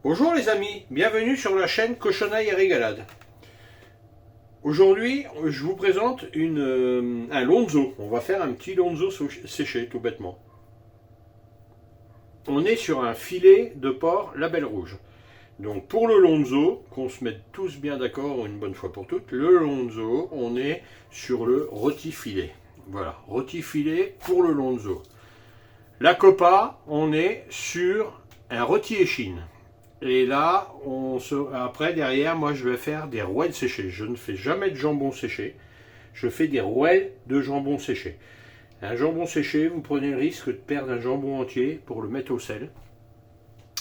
Bonjour les amis, bienvenue sur la chaîne Cochonaille et Régalade. Aujourd'hui, je vous présente un lonzo. On va faire un petit lonzo séché, tout bêtement. On est sur un filet de porc label rouge. Donc pour le lonzo, qu'on se mette tous bien d'accord une bonne fois pour toutes, le lonzo, on est sur le rôti filet. Voilà, rôti filet pour le lonzo. La copa, on est sur un rôti échine. Et là, après, derrière, moi, je vais faire des rouelles séchées. Je ne fais jamais de jambon séché. Je fais des rouelles de jambon séché. Un jambon séché, vous prenez le risque de perdre un jambon entier pour le mettre au sel.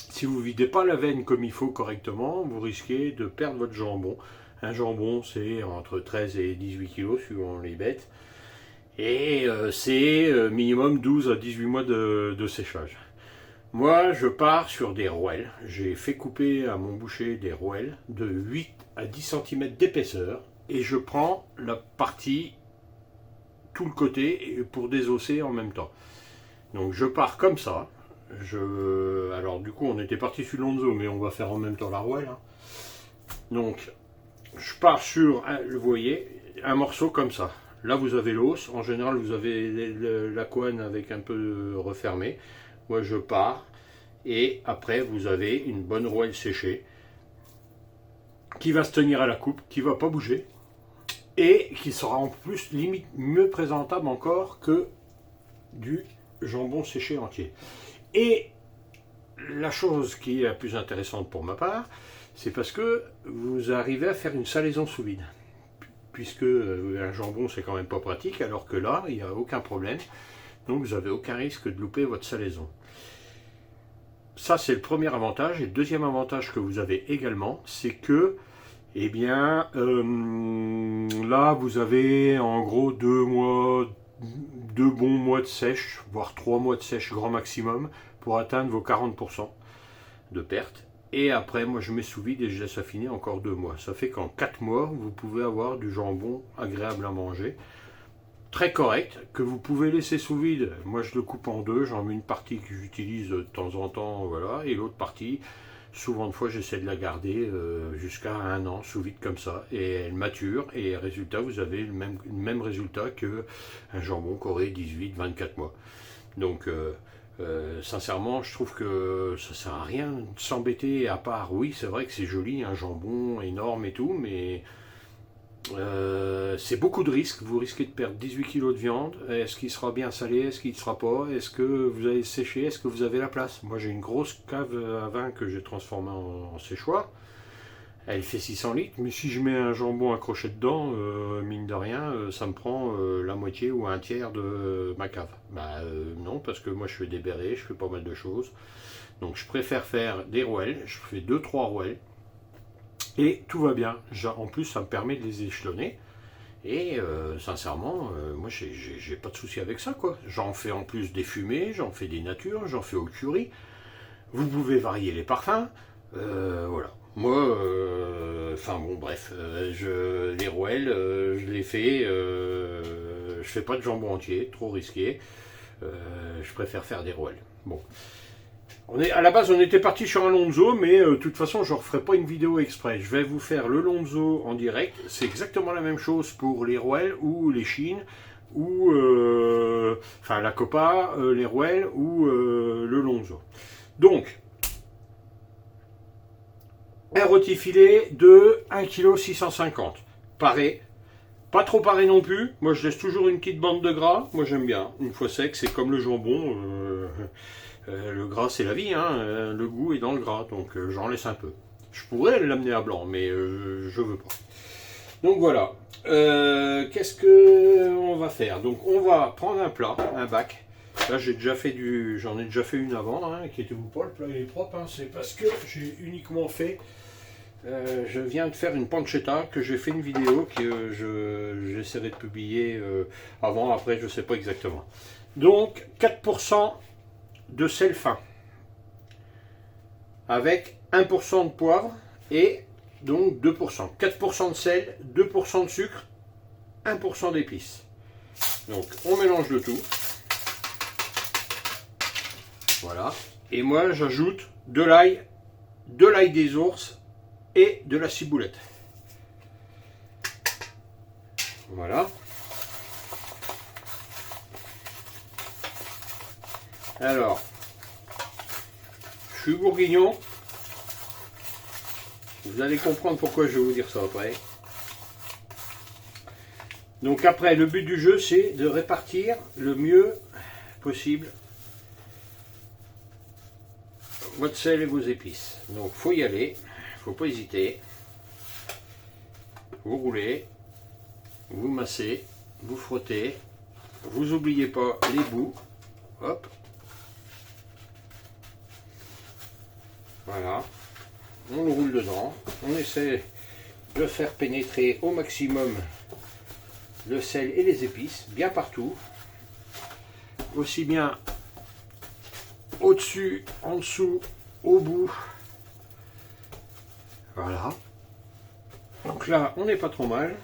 Si vous ne videz pas la veine comme il faut correctement, vous risquez de perdre votre jambon. Un jambon, c'est entre 13 et 18 kg, suivant les bêtes. Et c'est minimum 12 à 18 mois de séchage. Moi, je pars sur des rouelles. J'ai fait couper à mon boucher des rouelles de 8 à 10 cm d'épaisseur et je prends la partie, tout le côté, pour désosser en même temps. Donc je pars comme ça. Alors du coup, on était parti sur l'onzo, mais on va faire en même temps la rouelle. Donc, je pars sur, vous voyez, un morceau comme ça. Là, vous avez l'os. En général, vous avez la couenne avec un peu refermé. Moi, je pars. Et après, vous avez une bonne rouelle séchée qui va se tenir à la coupe, qui ne va pas bouger. Et qui sera en plus limite mieux présentable encore que du jambon séché entier. Et la chose qui est la plus intéressante pour ma part, c'est parce que vous arrivez à faire une salaison sous vide. Puisque un jambon, c'est quand même pas pratique, alors que là, il n'y a aucun problème. Donc, vous n'avez aucun risque de louper votre salaison. Ça, c'est le premier avantage. Et le deuxième avantage que vous avez également, c'est que, eh bien, là, vous avez en gros 2 bons mois de sèche, voire 3 mois de sèche grand maximum, pour atteindre vos 40% de perte. Et après, moi, je mets sous vide et je laisse affiner encore 2 mois. Ça fait qu'en 4 mois, vous pouvez avoir du jambon agréable à manger. Très correct, que vous pouvez laisser sous vide. Moi, je le coupe en deux. J'en mets une partie que j'utilise de temps en temps, voilà, et l'autre partie, souvent de fois, j'essaie de la garder jusqu'à 1 an sous vide comme ça, et elle mature. Et résultat, vous avez le même résultat que un jambon qui aurait 18-24 mois. Donc, sincèrement, je trouve que ça sert à rien de s'embêter. À part, oui, c'est vrai que c'est joli, un jambon énorme et tout, mais c'est beaucoup de risques. Vous risquez de perdre 18 kg de viande. Est-ce qu'il sera bien salé? Est-ce qu'il ne sera pas? Est-ce que vous allez sécher? Est-ce que vous avez la place? Moi, j'ai une grosse cave à vin que j'ai transformée en séchoir. Elle fait 600 litres, mais si je mets un jambon accroché dedans, mine de rien, ça me prend la moitié ou un tiers de ma cave. Non, parce que moi je fais des bérets, je fais pas mal de choses. Donc je préfère faire des rouelles, je fais 2-3 rouelles. Et tout va bien. En plus, ça me permet de les échelonner. Et sincèrement, moi, j'ai pas de souci avec ça, quoi. J'en fais en plus des fumées, j'en fais des natures, j'en fais au curry. Vous pouvez varier les parfums. Voilà. Moi, enfin bon, bref, les rouelles, je les fais. Je fais pas de jambon entier, trop risqué. Je préfère faire des rouelles. Bon. À la base, on était parti sur un lonzo, mais de toute façon, je ne referai pas une vidéo exprès. Je vais vous faire le lonzo en direct. C'est exactement la même chose pour les rouelles ou les chines, ou enfin la copa, les rouelles ou le lonzo. Donc, un rôti filet de 1,650 kg. Paré. Pas trop paré non plus. Moi, je laisse toujours une petite bande de gras. Moi, j'aime bien. Une fois sec, c'est comme le jambon. Le gras, c'est la vie, hein. Le goût est dans le gras, donc j'en laisse un peu. Je pourrais l'amener à blanc, mais je veux pas. Donc voilà. Qu'est-ce que on va faire? Donc on va prendre un plat, un bac. Là, j'en ai déjà fait une avant, hein, inquiétez-vous pas, le plat il est propre. Hein, c'est parce que j'ai uniquement fait. Je viens de faire une pancetta que j'ai fait une vidéo que j'essaierai de publier avant, après, je sais pas exactement. Donc 4% de sel fin avec 1% de poivre et donc 2%. 4% de sel, 2% de sucre, 1% d'épices. Donc on mélange le tout. Voilà. Et moi j'ajoute de l'ail de l'ail des ours et de la ciboulette. Voilà. Alors, je suis bourguignon. Vous allez comprendre pourquoi je vais vous dire ça après. Donc après, le but du jeu, c'est de répartir le mieux possible votre sel et vos épices. Donc faut y aller, faut pas hésiter. Vous roulez, vous massez, vous frottez, vous oubliez pas les bouts. Hop. Voilà. On le roule dedans. On essaie de faire pénétrer au maximum le sel et les épices, bien partout. Aussi bien au-dessus, en dessous, au bout. Voilà. Donc là, on n'est pas trop mal.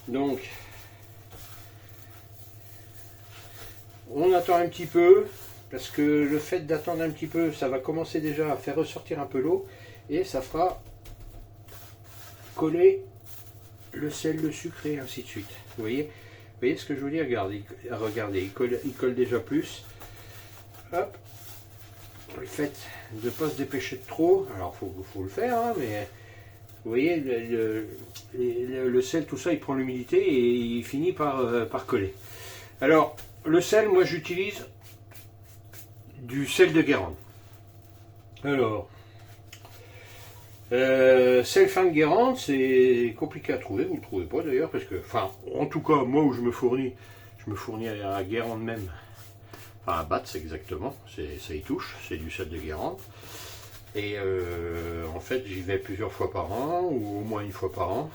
Donc, on attend un petit peu, parce que le fait d'attendre un petit peu, ça va commencer déjà à faire ressortir un peu l'eau, et ça fera coller le sel, le sucre et ainsi de suite. Vous voyez ce que je veux dire? Regardez, il colle déjà plus. Hop. Le fait de ne pas se dépêcher de trop, alors faut le faire, hein, mais vous voyez, le sel, tout ça, il prend l'humidité et il finit par coller. Alors, le sel, moi j'utilise du sel de Guérande. Alors, sel fin de Guérande, c'est compliqué à trouver, vous ne le trouvez pas d'ailleurs, parce que, enfin, en tout cas, moi où je me fournis à Guérande même, enfin à Batz exactement, ça y touche, c'est du sel de Guérande. Et en fait, j'y vais plusieurs fois par an, ou au moins une fois par an,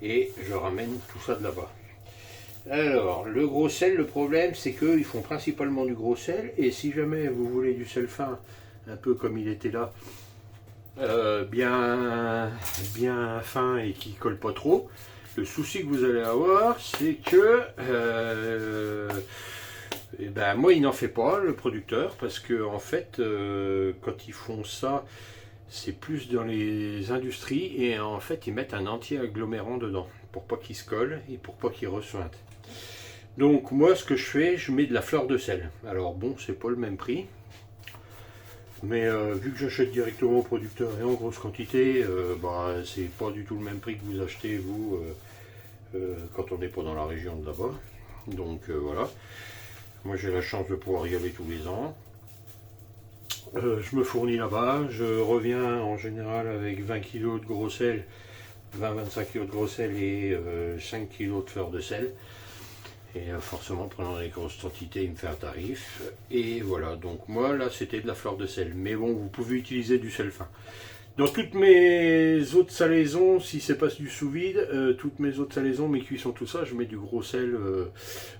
et je ramène tout ça de là-bas. Alors, le gros sel, le problème, c'est qu'ils font principalement du gros sel, et si jamais vous voulez du sel fin, un peu comme il était là, bien fin et qui colle pas trop, le souci que vous allez avoir, c'est que et ben, moi il n'en fait pas, le producteur, parce que en fait quand ils font ça, c'est plus dans les industries, et en fait ils mettent un entier agglomérant dedans pour pas qu'il se colle et pour pas qu'il ressuinte. Donc moi ce que je fais, je mets de la fleur de sel. Alors bon, c'est pas le même prix, mais vu que j'achète directement au producteur et en grosse quantité, bah, c'est pas du tout le même prix que vous achetez vous quand on n'est pas dans la région de là-bas. Donc voilà. Moi j'ai la chance de pouvoir y aller tous les ans. Je me fournis là-bas, je reviens en général avec 20 kg de gros sel, 20-25 kg de gros sel et 5 kg de fleur de sel. Et forcément, prenant les grosses quantités, il me fait un tarif. Et voilà, donc moi là c'était de la fleur de sel. Mais bon, vous pouvez utiliser du sel fin. Dans toutes mes autres salaisons, si c'est pas du sous-vide, toutes mes autres salaisons, mes cuissons, tout ça, je mets du gros sel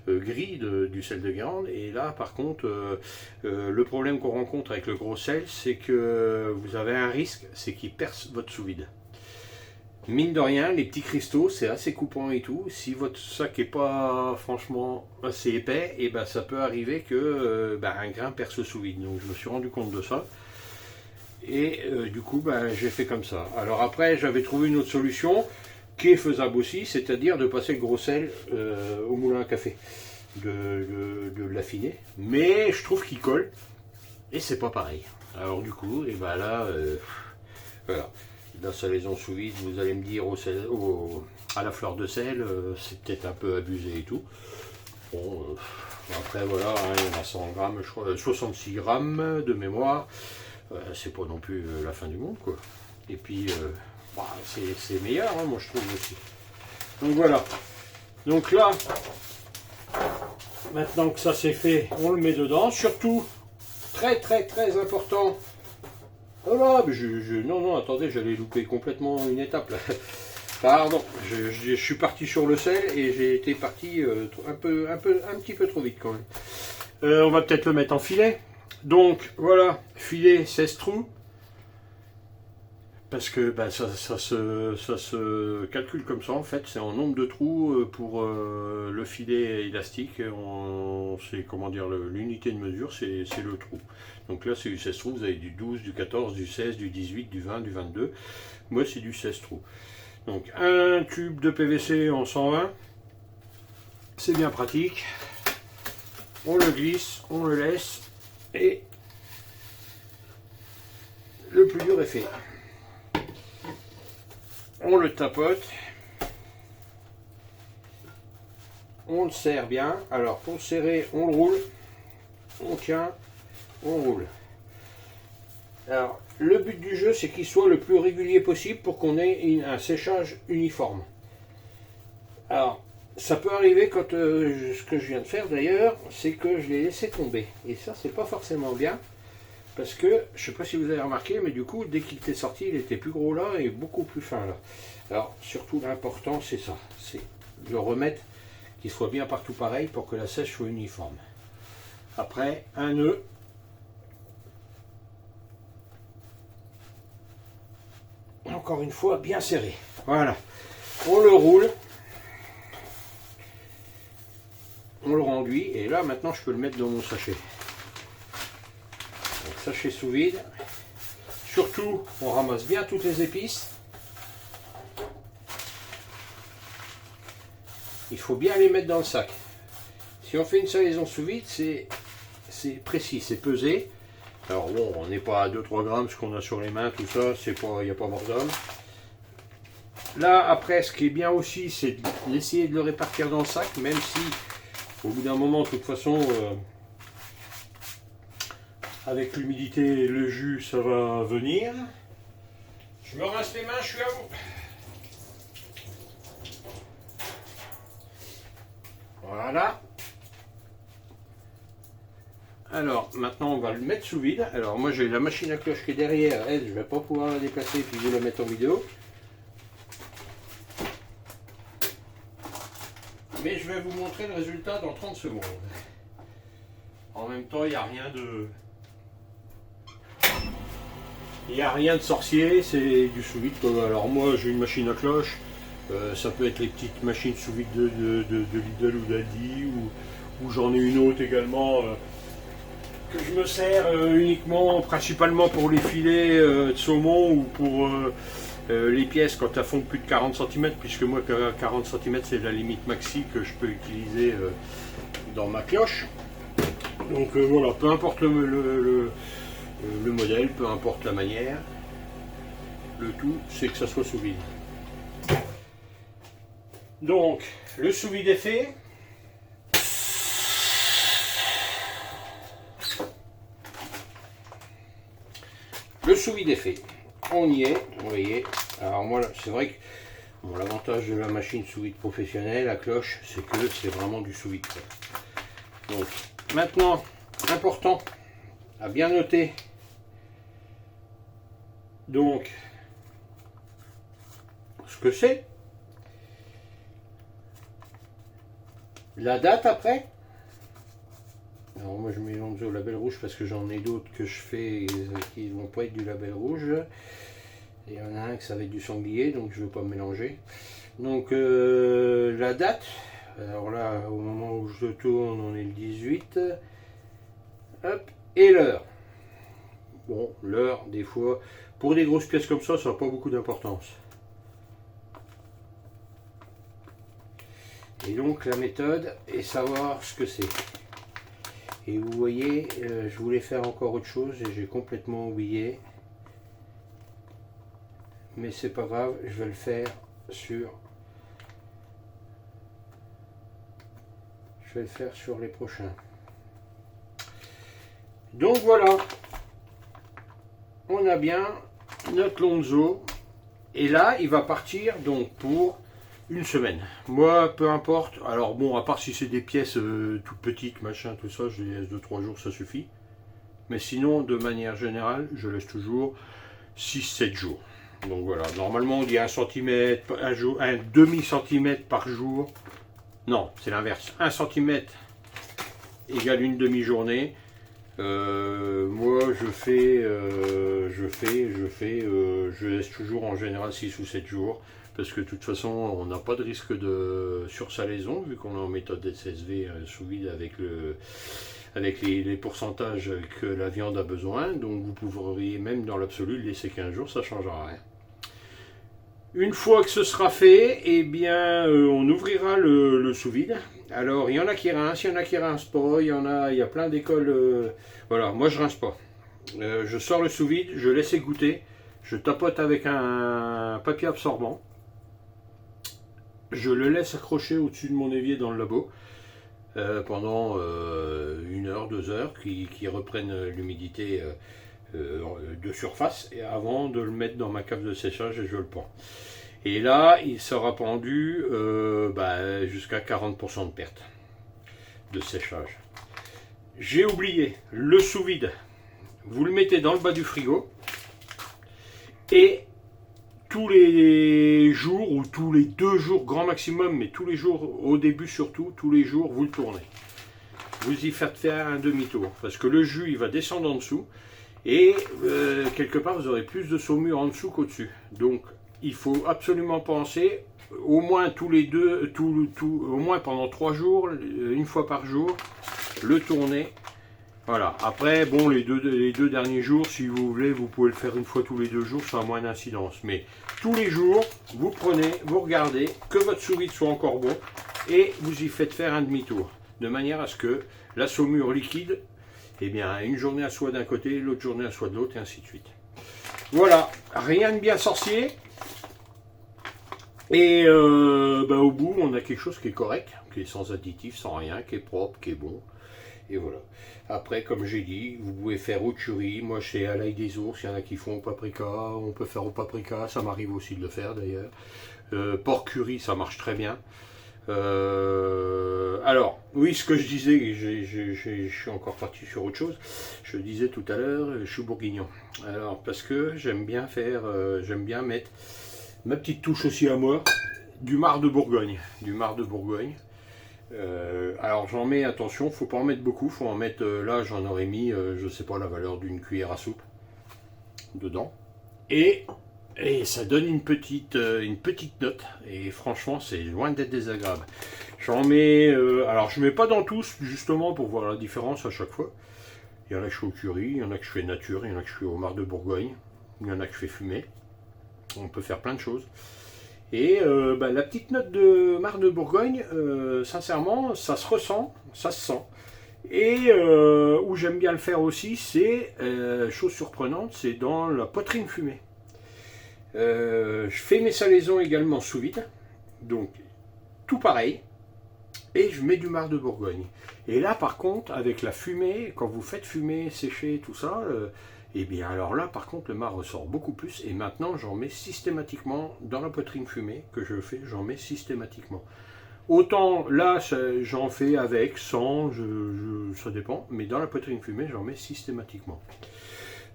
gris, du sel de Guérande. Et là, par contre, le problème qu'on rencontre avec le gros sel, c'est que vous avez un risque, c'est qu'il perce votre sous-vide. Mine de rien, les petits cristaux, c'est assez coupant et tout. Si votre sac n'est pas franchement assez épais, et ben ça peut arriver que un grain perce sous vide. Donc je me suis rendu compte de ça. Et du coup, j'ai fait comme ça. Alors après, j'avais trouvé une autre solution qui est faisable aussi, c'est-à-dire de passer le gros sel au moulin à café, de l'affiner. Mais je trouve qu'il colle et c'est pas pareil. Alors du coup, et ben là, voilà. La salaison sous vide, vous allez me dire à la fleur de sel, c'est peut-être un peu abusé et tout. Bon, après voilà, hein, il y en a 100 grammes, je crois, 66 grammes de mémoire. C'est pas non plus la fin du monde, quoi. Et puis, c'est meilleur, hein, moi je trouve aussi. Donc voilà. Donc là, maintenant que ça c'est fait, on le met dedans. Surtout, très très très important. Oh là, non, attendez, j'allais louper complètement une étape là. Pardon, je suis parti sur le sel et j'ai été parti un petit peu trop vite quand même. On va peut-être le mettre en filet. Donc voilà, filet 16 trous. parce que bah, ça se calcule comme ça en fait, c'est en nombre de trous pour le filet élastique, c'est comment dire, l'unité de mesure c'est le trou. Donc là c'est du 16 trous, vous avez du 12, du 14, du 16, du 18, du 20, du 22, moi c'est du 16 trous. Donc un tube de PVC en 120, c'est bien pratique, on le glisse, on le laisse et le plus dur est fait. On le tapote, on le serre bien. Alors pour le serrer, on le roule, on tient, on roule. Alors le but du jeu, c'est qu'il soit le plus régulier possible pour qu'on ait un séchage uniforme. Alors ça peut arriver quand ce que je viens de faire d'ailleurs, c'est que je l'ai laissé tomber. Et ça, c'est pas forcément bien. Parce que, je sais pas si vous avez remarqué, mais du coup, dès qu'il était sorti, il était plus gros là et beaucoup plus fin là. Alors, surtout l'important, c'est ça. C'est de le remettre, qu'il soit bien partout pareil pour que la sèche soit uniforme. Après, un nœud. Encore une fois, bien serré. Voilà. On le roule. On le renduit. Et là, maintenant, je peux le mettre dans mon sachet. Sachet sous vide. Surtout, on ramasse bien toutes les épices. Il faut bien les mettre dans le sac. Si on fait une salaison sous vide, c'est précis, c'est pesé. Alors bon, on n'est pas à 2-3 grammes, ce qu'on a sur les mains, tout ça, il n'y a pas mort d'homme. Là, après, ce qui est bien aussi, c'est d'essayer de le répartir dans le sac, même si, au bout d'un moment, de toute façon, avec l'humidité et le jus, ça va venir. Je me rince les mains, je suis à vous. Voilà. Alors, maintenant, on va le mettre sous vide. Alors, moi, j'ai la machine à cloche qui est derrière. Elle, je ne vais pas pouvoir la déplacer puis vous la mettre en vidéo. Mais je vais vous montrer le résultat dans 30 secondes. En même temps, il n'y a rien de... Il n'y a rien de sorcier, c'est du sous-vide. Alors moi j'ai une machine à cloche, ça peut être les petites machines sous-vide de Lidl ou d'Aldi, ou j'en ai une autre également que je me sers uniquement, principalement pour les filets de saumon ou pour les pièces quand elles font plus de 40 cm, puisque moi 40 cm c'est la limite maxi que je peux utiliser dans ma cloche. Donc voilà, peu importe le modèle, peu importe la manière, le tout c'est que ça soit sous vide. Donc le sous vide est fait. Le sous vide est fait. On y est, vous voyez. Alors moi c'est vrai que bon, l'avantage de la machine sous vide professionnelle, la cloche, c'est que c'est vraiment du sous vide. Donc maintenant, important à bien noter. Donc, ce que c'est, la date après. Alors moi je mets Lonzo au label rouge parce que j'en ai d'autres que je fais qui ne vont pas être du label rouge. Et il y en a un que ça va être du sanglier, donc je ne veux pas me mélanger. Donc la date, alors là au moment où je tourne on est le 18. Hop, et l'heure. Bon, l'heure, des fois, pour des grosses pièces comme ça n'a pas beaucoup d'importance. Et donc la méthode est savoir ce que c'est. Et vous voyez, je voulais faire encore autre chose et j'ai complètement oublié. Mais c'est pas grave, je vais le faire sur... Je vais le faire sur les prochains. Donc voilà. On a bien notre Lonzo et là il va partir donc pour une semaine. Moi peu importe, alors bon à part si c'est des pièces toutes petites machin tout ça, je les laisse 2-3 jours ça suffit, mais sinon de manière générale je laisse toujours 6-7 jours. Donc voilà, normalement on dit 1 cm, un demi-centimètre par jour, non c'est l'inverse, 1 cm égale une demi-journée. Moi je laisse toujours en général 6 ou 7 jours parce que de toute façon on n'a pas de risque de sursalaison vu qu'on est en méthode SSV sous vide avec les pourcentages que la viande a besoin, donc vous pourriez même dans l'absolu le laisser 15 jours, ça ne changera rien. Une fois que ce sera fait, eh bien, on ouvrira le sous-vide. Alors, il y en a qui rincent, il y en a qui rincent pas, il y a plein d'écoles. Voilà, moi je rince pas. Je sors le sous-vide, je laisse égoutter, je tapote avec un papier absorbant. Je le laisse accrocher au-dessus de mon évier dans le labo pendant 1 heure, 2 heures, qui reprennent l'humidité de surface et avant de le mettre dans ma cave de séchage et je le pends. Et là, il sera pendu jusqu'à 40% de perte de séchage. J'ai oublié le sous-vide. Vous le mettez dans le bas du frigo et tous les jours ou tous les 2 jours grand maximum, mais tous les jours au début surtout, tous les jours vous le tournez. Vous y faites faire un demi-tour parce que le jus il va descendre en dessous. Et quelque part, vous aurez plus de saumure en dessous qu'au-dessus. Donc, il faut absolument penser, au moins tous les deux, au moins pendant 3 jours, 1 fois par jour, le tourner. Voilà. Après, bon, les deux derniers jours, si vous voulez, vous pouvez le faire 1 fois tous les 2 jours, ça a moins d'incidence. Mais tous les jours, vous prenez, vous regardez, que votre sous-vide soit encore bon, et vous y faites faire un demi-tour. De manière à ce que la saumure liquide, eh bien, une journée à soi d'un côté, l'autre journée à soi de l'autre, et ainsi de suite. Voilà, rien de bien sorcier. Et au bout, on a quelque chose qui est correct, qui est sans additifs, sans rien, qui est propre, qui est bon. Et voilà. Après, comme j'ai dit, vous pouvez faire au curry. Moi, chez à l'ail des ours, il y en a qui font au paprika. On peut faire au paprika, ça m'arrive aussi de le faire d'ailleurs. Porc curry, ça marche très bien. Alors, oui, ce que je disais, je suis encore parti sur autre chose. Je disais tout à l'heure, chou bourguignon. Alors, parce que j'aime bien mettre ma petite touche aussi à moi, du marc de Bourgogne. Alors, j'en mets, attention, faut pas en mettre beaucoup, faut en mettre, là, j'en aurais mis, je sais pas, la valeur d'une cuillère à soupe dedans. Et ça donne une petite note. Et franchement, c'est loin d'être désagréable. J'en mets... alors, je mets pas dans tous, justement, pour voir la différence à chaque fois. Il y en a que je fais au curry, il y en a que je fais nature, il y en a que je fais au marc de Bourgogne, il y en a que je fais fumer. On peut faire plein de choses. Et la petite note de marc de Bourgogne, sincèrement, ça se ressent, ça se sent. Et où j'aime bien le faire aussi, c'est, chose surprenante, c'est dans la poitrine fumée. Je fais mes salaisons également sous vide, donc tout pareil, et je mets du marc de Bourgogne. Et là par contre, avec la fumée, quand vous faites fumer, sécher, tout ça, et bien alors là par contre le marc ressort beaucoup plus, et maintenant j'en mets systématiquement dans la poitrine fumée que je fais, j'en mets systématiquement. Autant là j'en fais avec, sans, ça dépend, mais dans la poitrine fumée j'en mets systématiquement.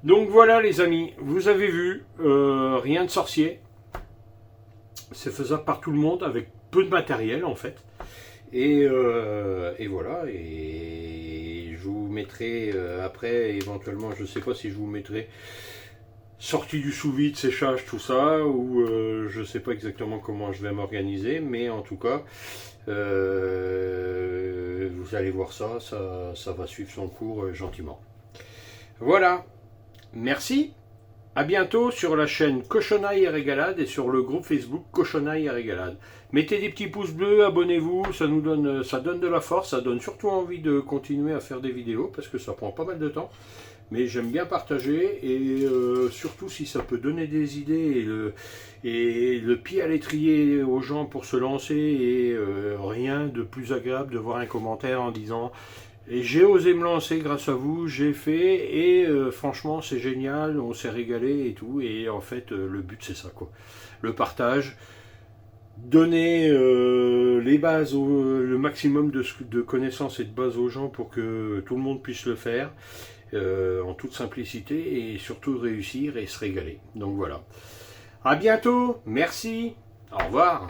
Donc voilà les amis, vous avez vu, rien de sorcier, c'est faisable par tout le monde avec peu de matériel en fait, et voilà, et je vous mettrai après éventuellement, je ne sais pas si je vous mettrai sortie du sous-vide, séchage, tout ça, ou je ne sais pas exactement comment je vais m'organiser, mais en tout cas, vous allez voir ça va suivre son cours gentiment. Voilà. Merci, à bientôt sur la chaîne Cochonaille et Régalade et sur le groupe Facebook Cochonaille et Régalade. Mettez des petits pouces bleus, abonnez-vous, ça donne de la force, ça donne surtout envie de continuer à faire des vidéos parce que ça prend pas mal de temps. Mais j'aime bien partager et surtout si ça peut donner des idées et le pied à l'étrier aux gens pour se lancer et rien de plus agréable de voir un commentaire en disant... Et j'ai osé me lancer grâce à vous, j'ai fait, et franchement c'est génial, on s'est régalé et tout, et en fait le but c'est ça quoi. Le partage, donner les bases, le maximum de connaissances et de bases aux gens pour que tout le monde puisse le faire, en toute simplicité, et surtout réussir et se régaler. Donc voilà. À bientôt, merci, au revoir.